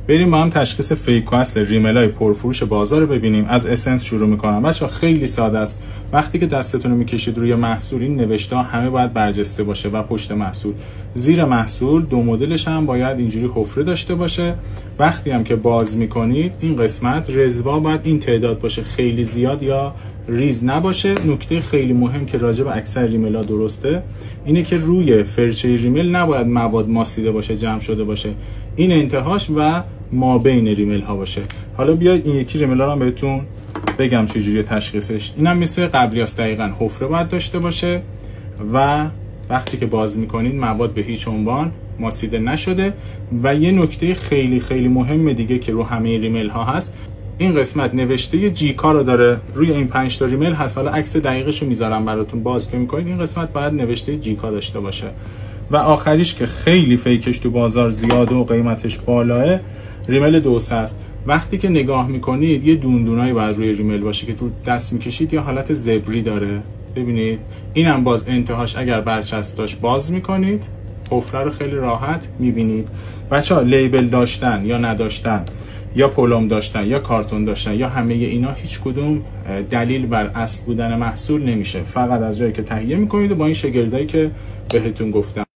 بریم با هم تشخیص فیک و اصل ریمل های پرفروش بازار رو ببینیم. از اسنس شروع میکنم. بچه‌ها خیلی ساده است. وقتی که دستتون رو میکشید روی محصول، این نوشته ها همه باید برجسته باشه و پشت محصول، زیر محصول دو مدلش هم باید اینجوری حفره داشته باشه. وقتی هم که باز میکنید این قسمت رزوا باید این تعداد باشه، خیلی زیاد یا ریز نباشه. نکته خیلی مهم که راجع به اکثر ریمل ها درسته اینه که روی فرچه ریمل نباید مواد ماسیده باشه، جمع شده باشه. این انتهاش و ما بین ریمل ها باشه. حالا بیاید این یکی ریمل ها رو بهتون بگم چجوری تشخیصش. اینم مثل قبلیاست دقیقاً، حفره باید داشته باشه و وقتی که باز میکنید مواد به هیچ عنوان ماسیده نشده. و یه نکته خیلی خیلی مهم دیگه که رو همه ریمل ها هست، این قسمت نوشته جیکا رو داره. روی این 5 تا ریمل هست. حالا عکس دقیقش رو میذارم براتون. باز که میکنید این قسمت باید نوشته جیکا داشته باشه. و آخریش که خیلی فیکش تو بازار زیاده و قیمتش بالاه، ریمل دوسه است. وقتی که نگاه میکنید یه دوندونایی باید روی ریمل باشه که تو دست میکشید یا حالت زبری داره. ببینید اینم باز انتهاش اگر برچسب داشت باز میکنید، حفره رو خیلی راحت میبینید. بچه‌ها لیبل داشتن یا نداشتن یا پلم داشتن یا کارتون داشتن یا همه اینا هیچ کدوم دلیل بر اصل بودن محصول نمیشه. فقط از جایی که تهیه میکنید و با این شگردایی که بهتون گفتم.